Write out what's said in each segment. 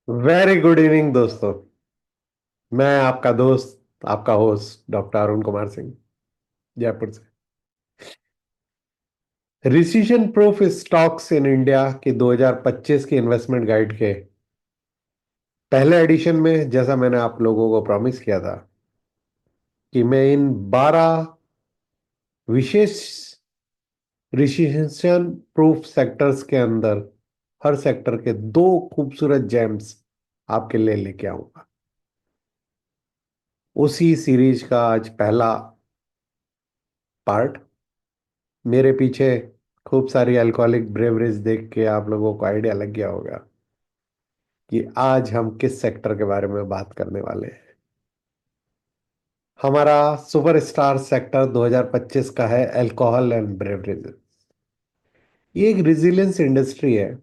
Very good evening दोस्तों। मैं आपका दोस्त, आपका होस्ट डॉक्टर अरुण कुमार सिंह, जयपुर से। रिसीजन प्रूफ स्टॉक्स इन इंडिया की 2025 की इन्वेस्टमेंट गाइड के पहले एडिशन में, जैसा मैंने आप लोगों को प्रॉमिस किया था कि मैं इन 12 विशेष रिसीजन प्रूफ सेक्टर्स के अंदर हर सेक्टर के दो खूबसूरत जेम्स आपके लिए लेके आऊंगा। उसी सीरीज का आज पहला पार्ट। मेरे पीछे खूब सारी अल्कोहलिक ब्रेवरीज देख के आप लोगों को आइडिया लग गया होगा कि आज हम किस सेक्टर के बारे में बात करने वाले हैं। हमारा सुपरस्टार सेक्टर 2025 का है अल्कोहल एंड ब्रेवरेजेस। ये एक रिजिलियंस इंडस्ट्री है।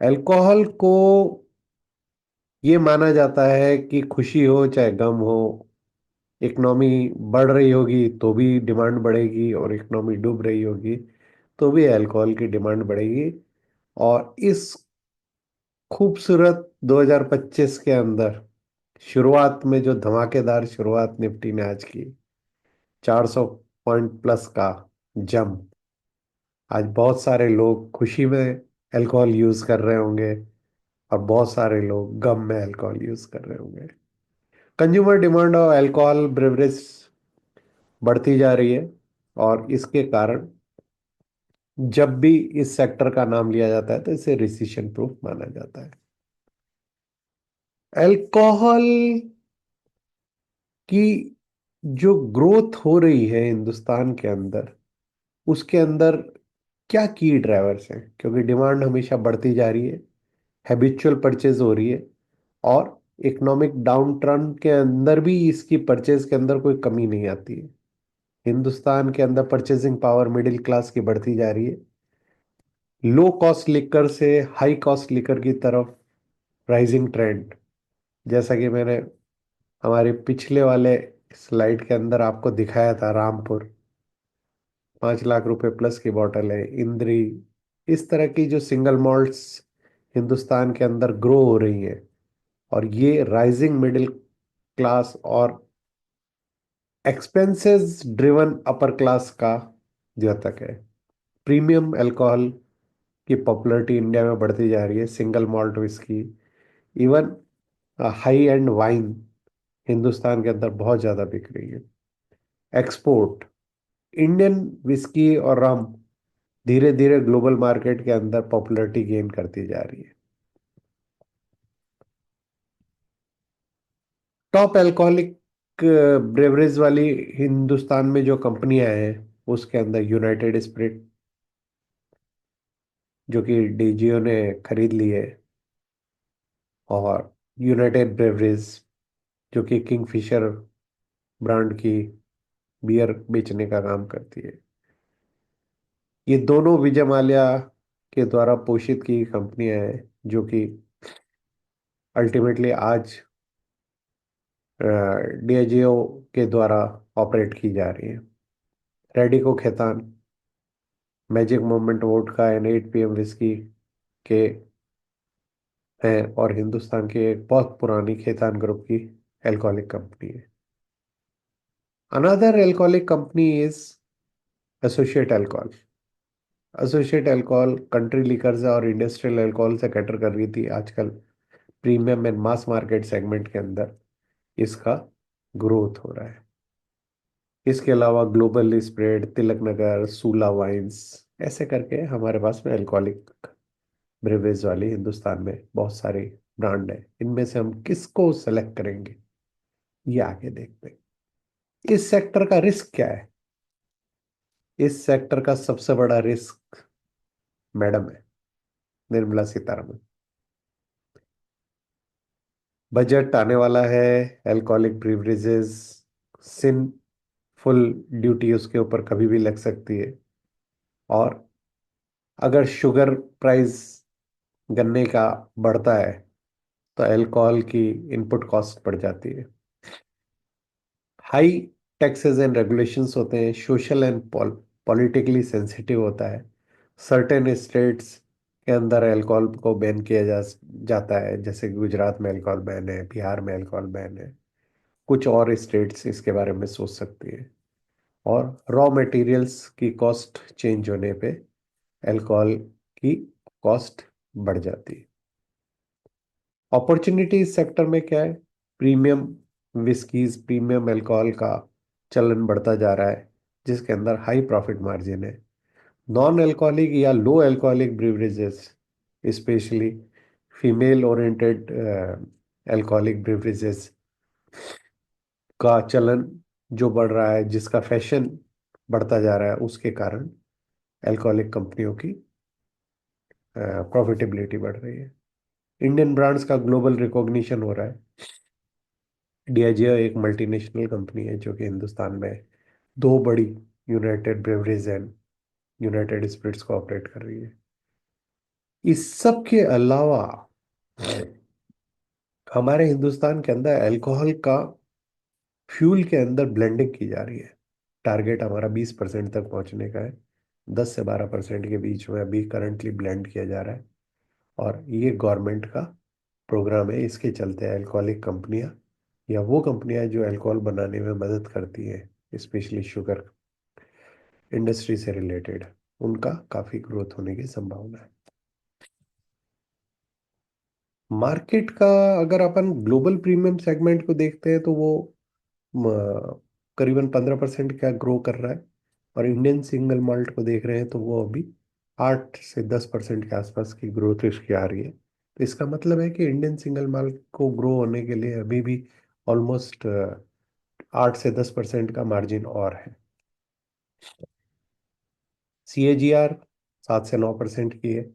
अल्कोहल को ये माना जाता है कि खुशी हो चाहे गम हो, इकोनॉमी बढ़ रही होगी तो भी डिमांड बढ़ेगी, और इकोनॉमी डूब रही होगी तो भी अल्कोहल की डिमांड बढ़ेगी। और इस खूबसूरत 2025 के अंदर शुरुआत में जो धमाकेदार शुरुआत निफ्टी ने आज की, 400 पॉइंट प्लस का जंप। आज बहुत सारे लोग खुशी में अल्कोहल यूज कर रहे होंगे और बहुत सारे लोग गम में अल्कोहल यूज कर रहे होंगे। Consumer demand of alcohol beverage बढ़ती जा रही है, और इसके कारण जब भी इस सेक्टर का नाम लिया जाता है तो इसे रिसेशन प्रूफ माना जाता है। अल्कोहल की जो ग्रोथ हो रही है हिंदुस्तान के अंदर, उसके अंदर क्या की ड्राइवर्स हैं, क्योंकि डिमांड हमेशा बढ़ती जा रही है, हैबिचुअल परचेज हो रही है, और इकोनॉमिक डाउन टर्न के अंदर भी इसकी परचेज के अंदर कोई कमी नहीं आती है। हिंदुस्तान के अंदर परचेजिंग पावर मिडिल क्लास की बढ़ती जा रही है। लो कॉस्ट लिकर से हाई कॉस्ट लिकर की तरफ राइजिंग ट्रेंड, जैसा कि मैंने हमारे पिछले वाले स्लाइड के अंदर आपको दिखाया था। रामपुर 5 लाख रुपए प्लस की बॉटल है, इंद्री, इस तरह की जो सिंगल मॉल्ट्स हिंदुस्तान के अंदर ग्रो हो रही है, और ये राइजिंग मिडिल क्लास और एक्सपेंसेस ड्रिवन अपर क्लास का द्योतक है। प्रीमियम अल्कोहल की पॉपुलैरिटी इंडिया में बढ़ती जा रही है। Single malt whisky, even high and wine Hindustan के अंदर बहुत ज्यादा बिक रही है। एक्सपोर्ट, इंडियन विस्की और रम धीरे धीरे ग्लोबल मार्केट के अंदर पॉपुलैरिटी गेन करती जा रही है। टॉप अल्कोहलिक ब्रेवरेज वाली हिंदुस्तान में जो कंपनियां हैं, उसके अंदर यूनाइटेड स्पिरिट, जो कि डीजीओ ने खरीद ली है, और यूनाइटेड ब्रेवरेज, जो कि किंगफिशर ब्रांड की बियर बेचने का काम करती है। ये दोनों विजय माल्या के द्वारा पोषित की कंपनियां हैं, जो कि अल्टीमेटली आज डीएजीओ के द्वारा ऑपरेट की जा रही है। Radico Khaitan, magic moment vodka and 8 PM whisky के हैं, और हिंदुस्तान की एक बहुत पुरानी खेतान ग्रुप की एल्कोहलिक कंपनी है। Another alcoholic company is associate alcohol. Associate alcohol country liquors और इंडस्ट्रियल अल्कोहल से कैटर कर रही थी। आजकल premium and mass market segment के अंदर इसका ग्रोथ हो रहा है। इसके अलावा global spread, Tilak Nagar, Sula wines, ऐसे करके हमारे पास में अल्कोहलिक ब्रेवरेज वाली हिंदुस्तान में बहुत सारे ब्रांड है। इनमें से हम किसको सेलेक्ट करेंगे, ये आगे देखते हैं। इस सेक्टर का रिस्क क्या है? इस सेक्टर का सबसे बड़ा रिस्क मैडम है, निर्मला सीतारमन। बजट आने वाला है, अल्कोहलिक ब्रीवरेजेस, सिन फुल ड्यूटी उसके ऊपर कभी भी लग सकती है। और अगर शुगर प्राइस गन्ने का बढ़ता है तो अल्कोहल की इनपुट कॉस्ट बढ़ जाती है। हाई टैक्सेस एंड रेगुलेशंस होते हैं, सोशल एंड पॉलिटिकली सेंसिटिव होता है। सर्टेन स्टेट्स के अंदर अल्कोहल को बैन किया जाता है, जैसे कि गुजरात में अल्कोहल बैन है, बिहार में अल्कोहल बैन है। कुछ और स्टेट्स इसके बारे में सोच सकती है। और रॉ मटेरियल्स की कॉस्ट चेंज होने पे अल्कोहल की कॉस्ट बढ़ जाती है। अपॉर्चुनिटी इस सेक्टर में क्या है? प्रीमियम विस्कीज, प्रीमियम अल्कोहल का चलन बढ़ता जा रहा है, जिसके अंदर हाई प्रॉफिट मार्जिन है। नॉन अल्कोहलिक या low alcoholic beverages, especially female oriented alcoholic beverages का चलन जो बढ़ रहा है, जिसका फैशन बढ़ता जा रहा है, उसके कारण अल्कोहलिक कंपनियों की प्रॉफिटेबिलिटी बढ़ रही है। इंडियन ब्रांड्स का ग्लोबल रिकॉग्निशन हो रहा है। डियाजियो एक मल्टीनेशनल कंपनी है जो कि हिंदुस्तान में दो बड़ी, United Breweries and United Spirits को ऑपरेट कर रही है। इस सब के अलावा हमारे हिंदुस्तान के अंदर अल्कोहल का फ्यूल के अंदर ब्लेंडिंग की जा रही है। टारगेट हमारा 20% तक पहुंचने का है। 10 से 12% के बीच में अभी करंटली ब्लेंड किया जा रहा है। और ये गवर्नमेंट का प्रोग्राम है। इसके चलते अल्कोहलिक कंपनियां या वो कंपनियां जो अल्कोहल बनाने में मदद करती हैं, स्पेशली शुगर इंडस्ट्री से रिलेटेड, उनका काफ़ी ग्रोथ होने की संभावना है। मार्केट का अगर अपन ग्लोबल प्रीमियम सेगमेंट को देखते हैं तो वो करीबन 15% का ग्रो कर रहा है। और इंडियन सिंगल माल्ट को देख रहे हैं तो वो अभी 8 से 10% के आसपास की ग्रोथ इसकी आ रही है। तो इसका मतलब है कि इंडियन सिंगल माल्ट को ग्रो होने के लिए अभी भी ऑलमोस्ट 8 से 10% का मार्जिन और है। CAGR 7 से 9% की है।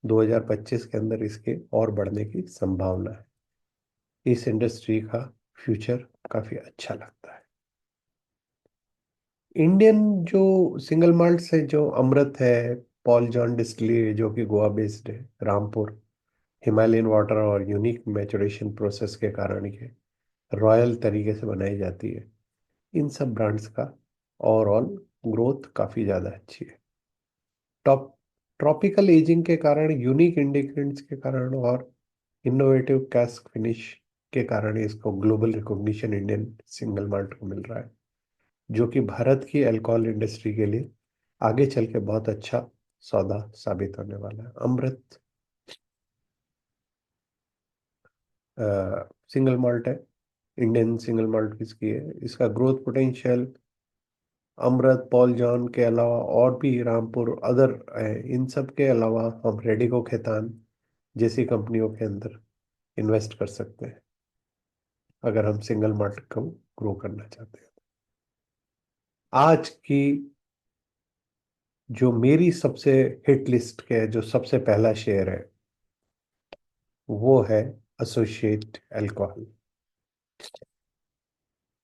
2025 के अंदर इसके और बढ़ने की संभावना है। इस इंडस्ट्री का फ्यूचर काफी अच्छा लगता है। इंडियन जो सिंगल माल्ट है, जो अमृत है, पॉल जॉन डिस्टिलरी जो कि गोवा बेस्ड है, रामपुर, हिमालयन वाटर और यूनिक मैचुरेशन प्रोसेस के कारण ये रॉयल तरीके से बनाई जाती है। इन सब ब्रांड्स का ओवरऑल ग्रोथ काफी ज्यादा अच्छी है। टॉप ट्रॉपिकल एजिंग के कारण, यूनिक इंग्रेडिएंट्स के कारण और इनोवेटिव कैस्क फिनिश के कारण इसको global recognition Indian single malt को मिल रहा है, जो कि भारत की अल्कोहल इंडस्ट्री के लिए आगे चल के बहुत अच्छा सौदा साबित होने वाला है। अमृत सिंगल माल्ट है, इंडियन सिंगल माल्ट इसकी है। इसका ग्रोथ पोटेंशियल अमृत, पॉल जॉन के अलावा और भी रामपुर अदर इन सब के अलावा हम रेडिको खेतान जैसी कंपनियों के अंदर इन्वेस्ट कर सकते हैं, अगर हम सिंगल मार्केट को ग्रो करना चाहते हैं। आज की जो मेरी सबसे हिट लिस्ट के जो सबसे पहला शेयर है वो है associate alcohol.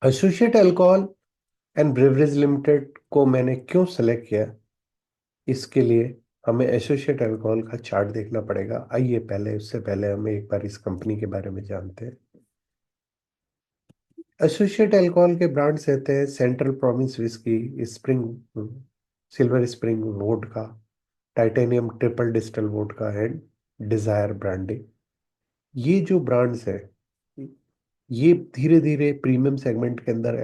Associate alcohol and beverage limited को मैंने क्यों सेलेक्ट किया, इसके लिए हमें एसोसिएट अल्कोहल का चार्ट देखना पड़ेगा। आइए पहले, उससे पहले हम एक बार इस कंपनी के बारे में जानते हैं। एसोसिएट अल्कोहल के ब्रांड्स रहते हैं central province whisky, spring, silver spring vodka, titanium triple distil vodka and desire brandy. ये जो ब्रांड्स है, ये धीरे धीरे प्रीमियम सेगमेंट के अंदर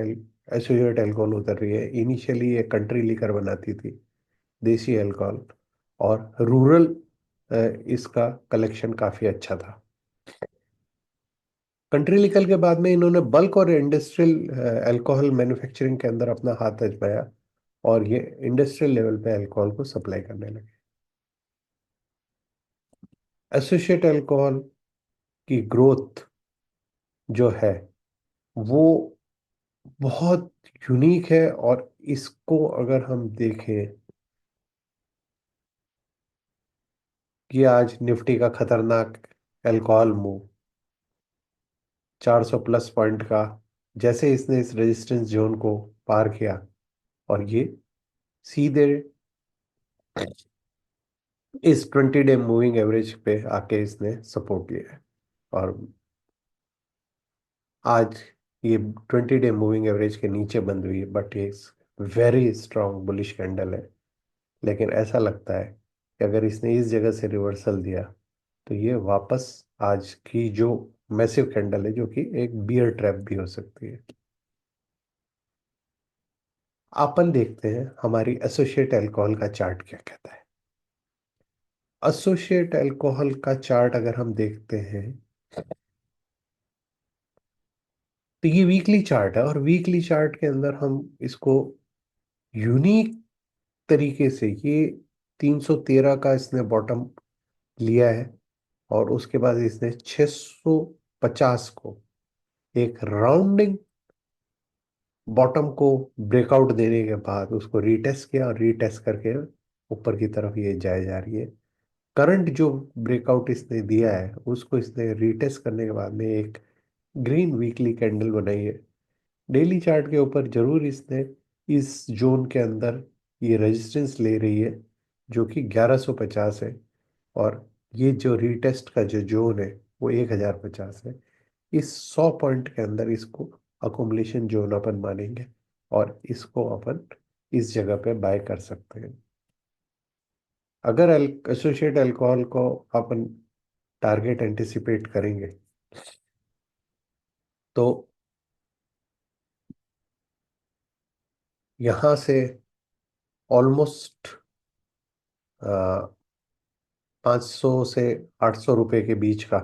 एसोसिएट अल्कोहल उतर रही है। इनिशियली ये कंट्री लिकर बनाती थी, देसी अल्कोहल, और रूरल इसका कलेक्शन काफी अच्छा था। कंट्री लिकल के बाद में इन्होंने बल्क और इंडस्ट्रियल अल्कोहल मैन्युफैक्चरिंग के अंदर अपना हाथ आजमाया और ये इंडस्ट्रियल लेवल पे अल्कोहल को सप्लाई करने लगे। एसोसिएट अल्कोहल की ग्रोथ जो है वो बहुत यूनिक है। और इसको अगर हम देखें कि आज निफ्टी का खतरनाक अल्कोहल मूव 400 प्लस पॉइंट का, जैसे इसने इस रेजिस्टेंस जोन को पार किया और ये सीधे इस 20 डे मूविंग एवरेज पे आके इसने सपोर्ट लिया है। और आज ये 20 डे मूविंग एवरेज के नीचे बंद हुई है, बट ये वेरी स्ट्रांग बुलिश कैंडल है। लेकिन ऐसा लगता है कि अगर इसने इस जगह से रिवर्सल दिया तो ये वापस आज की जो मैसिव कैंडल है, जो कि एक बियर ट्रैप भी हो सकती है। अपन देखते हैं हमारी एसोसिएट अल्कोहल का चार्ट क्या कहता है। एसोसिएट अल्कोहल का चार्ट अगर हम देखते हैं तो ये वीकली चार्ट है, और वीकली चार्ट के अंदर हम इसको यूनिक तरीके से, ये 313 का इसने बॉटम लिया है, और उसके बाद इसने 650 को एक राउंडिंग बॉटम को ब्रेकआउट देने के बाद उसको रीटेस्ट किया, और रीटेस्ट करके ऊपर की तरफ ये जाए जा रही है। करंट जो ब्रेकआउट इसने दिया है उसको इसने रीटेस्ट करने के बाद में एक ग्रीन वीकली कैंडल बनाई है। डेली चार्ट के ऊपर जरूर इसने इस जोन के अंदर ये रेजिस्टेंस ले रही है, जो कि 1150 है, और ये जो रीटेस्ट का जो जोन है वो 1050 है। इस 100 पॉइंट के अंदर इसको अकोमोलेशन जोन अपन मानेंगे, और इसको अपन इस जगह पे बाय कर सकते हैं। अगर एसोसिएट अल्कोहल को अपन टारगेट एंटिसिपेट करेंगे तो यहाँ से ऑलमोस्ट 500 से 800 रुपए के बीच का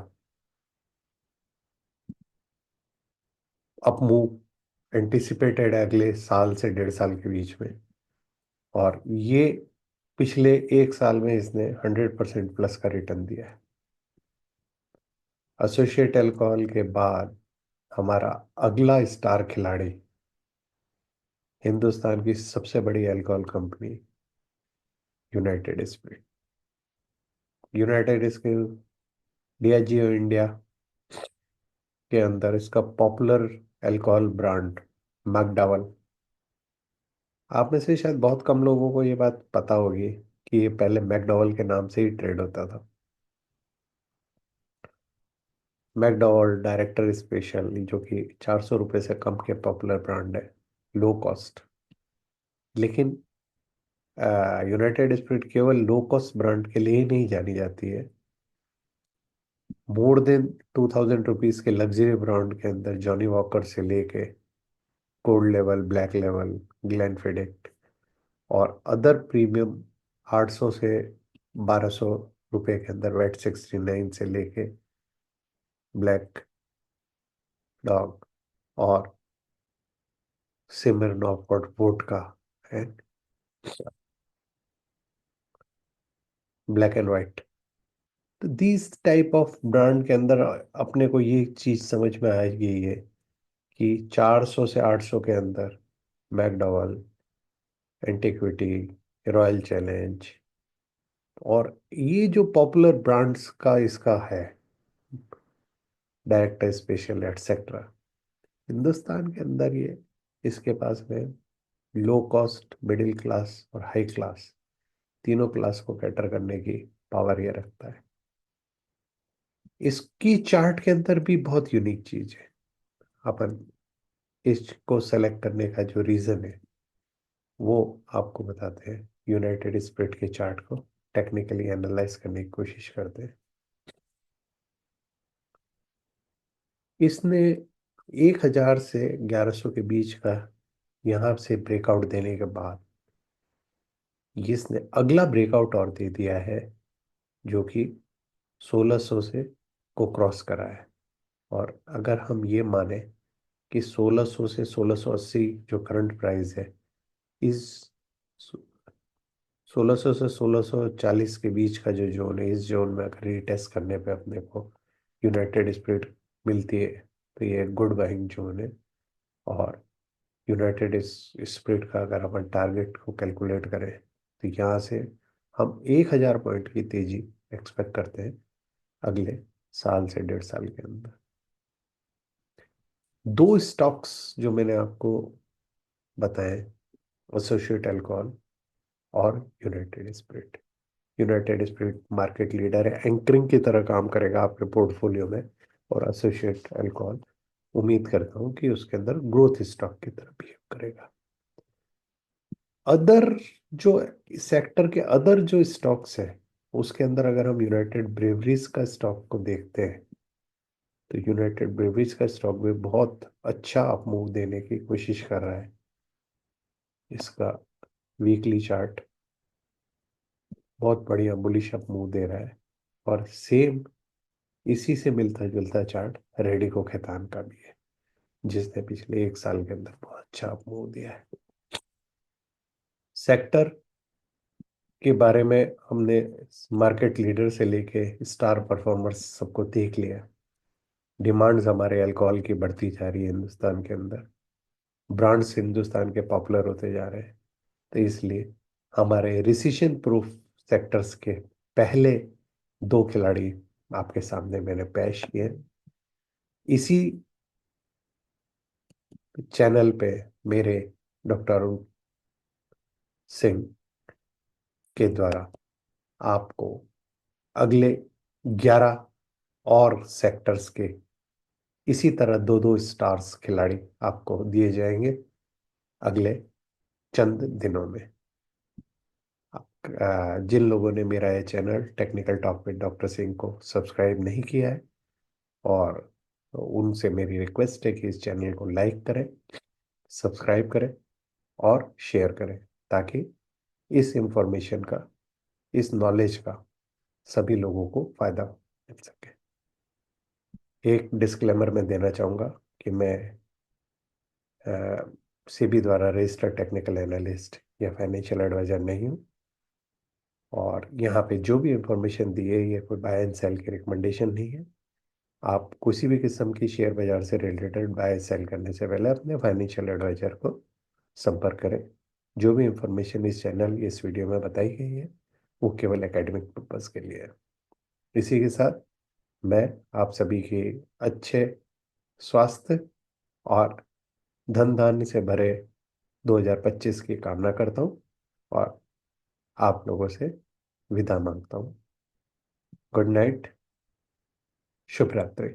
अप मूव एंटिसिपेटेड है अगले साल से 1.5 साल के बीच में। और ये पिछले एक साल में इसने 100% प्लस का रिटर्न दिया है। एसोसिएट अल्कोहल के बाद हमारा अगला स्टार खिलाड़ी, हिंदुस्तान की सबसे बड़ी alcohol company United spirit. United spirit Diageo India के अंदर इसका पॉपुलर अल्कोहल ब्रांड मैकडॉवेल। आप में से शायद बहुत कम लोगों को ये बात पता होगी कि ये पहले मैकडॉवेल के नाम से ही ट्रेड होता था। मैकडॉवेल डायरेक्टर स्पेशल, जो कि 400 रुपये से कम के पॉपुलर ब्रांड है, लो कॉस्ट। लेकिन यूनाइटेड स्पिरिट केवल लो कॉस्ट ब्रांड के लिए ही नहीं जानी जाती है। मोर देन 2000 रुपीज के लग्जरी ब्रांड के अंदर जॉनी वॉकर से लेके cold level, black level, Glenfiddich और अदर प्रीमियम 800 से 1200 रुपये के अंदर वेट 69 से लेके ब्लैक डॉग और सिमरनॉफ और vodka and black and white. तो दीज टाइप ऑफ ब्रांड के अंदर अपने को ये चीज समझ में आ गई है कि 400 से 800 के अंदर मैकडॉवेल, एंटिक्विटी, रॉयल चैलेंज और ये जो पॉपुलर ब्रांड्स का इसका है, डायरेक्टर स्पेशल एटसेट्रा, हिंदुस्तान के अंदर ये इसके पास में लो कॉस्ट, मिडिल क्लास और हाई क्लास, तीनों क्लास को कैटर करने की पावर ये रखता है। इसकी चार्ट के अंदर भी बहुत यूनिक चीज है। अपन इसको सेलेक्ट करने का जो रीजन है वो आपको बताते हैं। यूनाइटेड स्पिरिट के चार्ट को टेक्निकली एनालाइज करने की कोशिश करते हैं। इसने 1000 से 1100 के बीच का यहाँ से ब्रेकआउट देने के बाद इसने अगला ब्रेकआउट और दे दिया है, जो कि 1600 से को क्रॉस करा है। और अगर हम ये माने कि 1600 से 1680 जो करंट प्राइस है, इस 1600 से 1640 के बीच का जो जोन है, इस जोन में अगर रीटेस्ट करने पे अपने को यूनाइटेड स्पिरिट मिलती है तो ये गुड बाइंग जोन है। और यूनाइटेड स्पिरिट का अगर अपन टारगेट को कैलकुलेट करें तो यहाँ से हम 1000 पॉइंट की तेजी एक्सपेक्ट करते हैं अगले साल से 1.5 साल के अंदर। दो स्टॉक्स जो मैंने आपको बताए, एसोसिएट अल्कोहल और United spirit. United spirit market leader है, एंकरिंग की तरह काम करेगा आपके पोर्टफोलियो में। और एसोसिएट अल्कोहल उम्मीद करता हूँ कि उसके अंदर ग्रोथ स्टॉक की तरह बिहेव करेगा। अदर जो सेक्टर के अदर जो स्टॉक्स हैं उसके अंदर अगर हम यूनाइटेड ब्रेवरीज का स्टॉक को देखते हैं तो यूनाइटेड ब्रेवरीज का स्टॉक भी बहुत अच्छा अप मूव देने की कोशिश कर रहा है। इसका वीकली चार्ट बहुत बढ़िया बुलिश अप मूव दे रहा है, और सेम इसी से मिलता जुलता चार्ट रेडिको खैतान का भी है, जिसने पिछले 1 साल के अंदर बहुत अच्छा अप मूव दिया है। सेक्टर के बारे में हमने मार्केट लीडर से लेके स्टार परफॉर्मर्स सबको देख लिया। डिमांड्स हमारे अल्कोहल की बढ़ती जा रही है हिंदुस्तान के अंदर, ब्रांड्स हिंदुस्तान के पॉपुलर होते जा रहे हैं, तो इसलिए हमारे रिसेशन प्रूफ सेक्टर्स के पहले 2 खिलाड़ी आपके सामने मैंने पेश किए। इसी चैनल पे मेरे डॉक्टर अरुण सिंह के द्वारा आपको अगले 11 और सेक्टर्स के इसी तरह दो दो स्टार्स खिलाड़ी आपको दिए जाएंगे अगले चंद दिनों में। जिन लोगों ने मेरा ये channel technical talk with doctor Singh को सब्सक्राइब नहीं किया है, और उनसे मेरी रिक्वेस्ट है कि इस चैनल को लाइक करें, सब्सक्राइब करें और शेयर करें, ताकि इस इंफॉर्मेशन का, इस नॉलेज का सभी लोगों को फायदा मिल सके। एक डिस्क्लेमर मैं देना चाहूँगा कि मैं सेबी द्वारा रजिस्टर्ड टेक्निकल एनालिस्ट या फाइनेंशियल एडवाइजर नहीं हूँ, और यहाँ पे जो भी इंफॉर्मेशन दी है ये कोई बाय एंड सेल की रिकमेंडेशन नहीं है। आप किसी भी किस्म की शेयर बाजार से रिलेटेड बाय सेल करने से पहले अपने फाइनेंशियल एडवाइजर को संपर्क करें। जो भी इंफॉर्मेशन इस चैनल, इस वीडियो में बताई गई है वो केवल एकेडमिक पर्पज के लिए है। इसी के साथ मैं आप सभी के अच्छे स्वास्थ्य और धन धान्य से भरे 2025 की कामना करता हूँ, और आप लोगों से विदा मांगता हूँ। गुड नाइट, शुभ रात्रि।